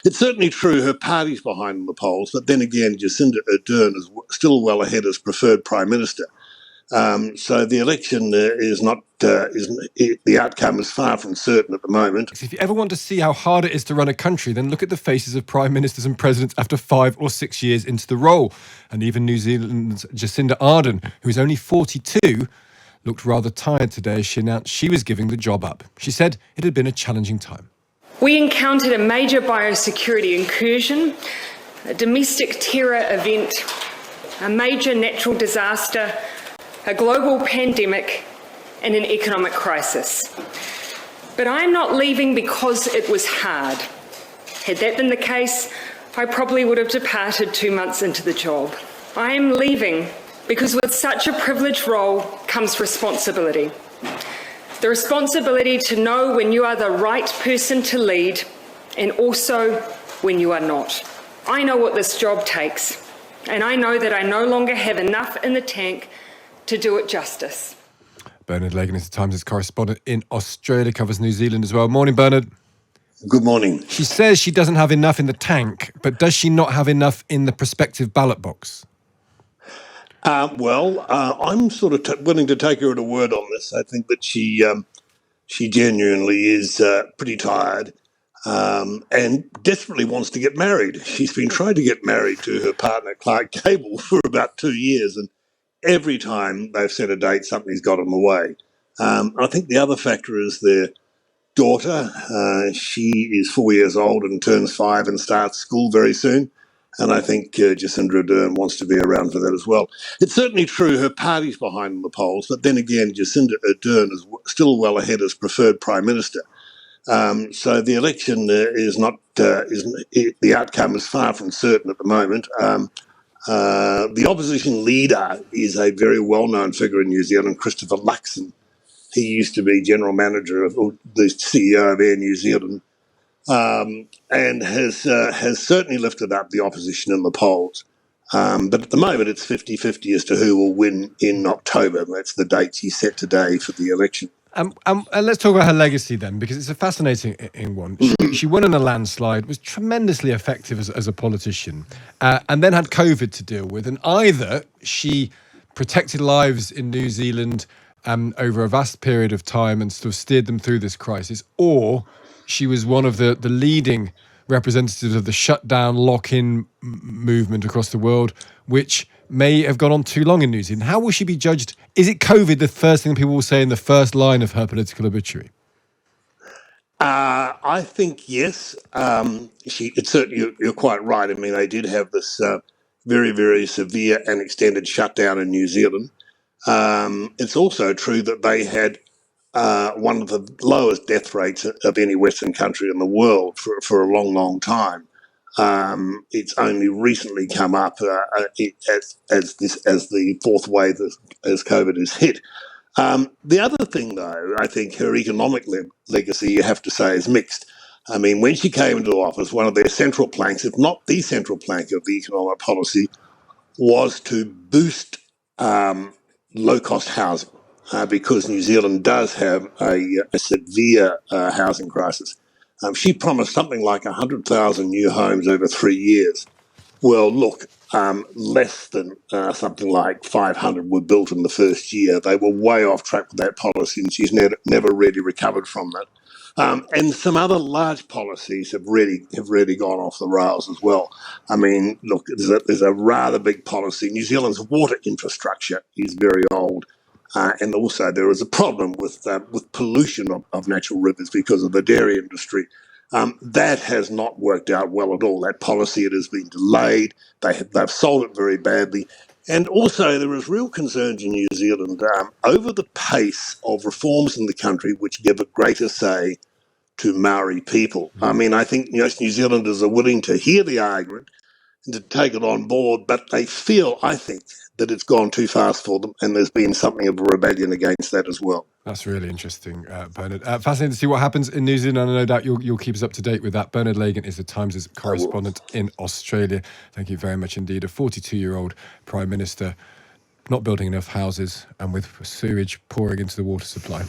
It's certainly true her party's behind in the polls, but then again, Jacinda Ardern is still well ahead as preferred Prime Minister. So the election the outcome is far from certain at the moment. If you ever want to see how hard it is to run a country, then look at the faces of prime ministers and presidents after 5 or 6 years into the role. And even New Zealand's Jacinda Ardern, who is only 42, looked rather tired today as she announced she was giving the job up. She said it had been a challenging time. We encountered a major biosecurity incursion, a domestic terror event, a major natural disaster, a global pandemic, and an economic crisis. But I'm not leaving because it was hard. Had that been the case, I probably would have departed 2 months into the job. I am leaving because with such a privileged role comes responsibility. The responsibility to know when you are the right person to lead and also when you are not. I know what this job takes, and I know that I no longer have enough in the tank to do it justice. Bernard Lagan is the Times' correspondent in Australia, covers New Zealand as well. Morning, Bernard. Good morning. She says she doesn't have enough in the tank, but does she not have enough in the prospective ballot box? I'm sort of willing to take her at a word on this. I think that she genuinely is pretty tired and desperately wants to get married. She's been trying to get married to her partner, Clark Gable, for about 2 years, and every time they've set a date, something's got in the way. I think the other factor is their daughter. She is 4 years old and turns 5 and starts school very soon. And I think Jacinda Ardern wants to be around for that as well. It's certainly true her party's behind in the polls, but then again, Jacinda Ardern is still well ahead as preferred Prime Minister. So the election the outcome is far from certain at the moment. The opposition leader is a very well-known figure in New Zealand, Christopher Luxon. He used to be general manager of the CEO of Air New Zealand. And has certainly lifted up the opposition in the polls. But at the moment, it's 50-50 as to who will win in October. That's the date she set today for the election. And let's talk about her legacy then, because it's a fascinating one. She won in a landslide, was tremendously effective as a politician, and then had COVID to deal with. And either she protected lives in New Zealand over a vast period of time and sort of steered them through this crisis, or she was one of the leading representatives of the shutdown, lock-in movement across the world, which may have gone on too long in New Zealand. How will she be judged? Is it COVID the first thing people will say in the first line of her political obituary? I think yes. It's certainly, you're quite right. I mean, they did have this very, very severe and extended shutdown in New Zealand. It's also true that they had one of the lowest death rates of any Western country in the world for a long, long time. It's only recently come up as the fourth wave as COVID has hit. The other thing, though, I think her economic legacy, you have to say, is mixed. I mean, when she came into office, one of their central planks, if not the central plank of the economic policy, was to boost low-cost housing. Because New Zealand does have a severe housing crisis. She promised something like 100,000 new homes over 3 years. Well, look, less than something like 500 were built in the first year. They were way off track with that policy, and she's never really recovered from that. And some other large policies have really gone off the rails as well. I mean, look, there's a rather big policy. New Zealand's water infrastructure is very old. And also there is a problem with pollution of natural rivers because of the dairy industry. That has not worked out well at all. That policy, it has been delayed. They've sold it very badly. And also there is real concerns in New Zealand over the pace of reforms in the country which give a greater say to Maori people. I mean, I think New Zealanders are willing to hear the argument and to take it on board, but they feel, I think, that it's gone too fast for them, and there's been something of a rebellion against that as well. That's really interesting, Bernard. Fascinating to see what happens in New Zealand, and no doubt you'll keep us up to date with that. Bernard Lagan is the Times' correspondent in Australia. Thank you very much indeed. A 42-year-old Prime Minister not building enough houses and with sewage pouring into the water supply.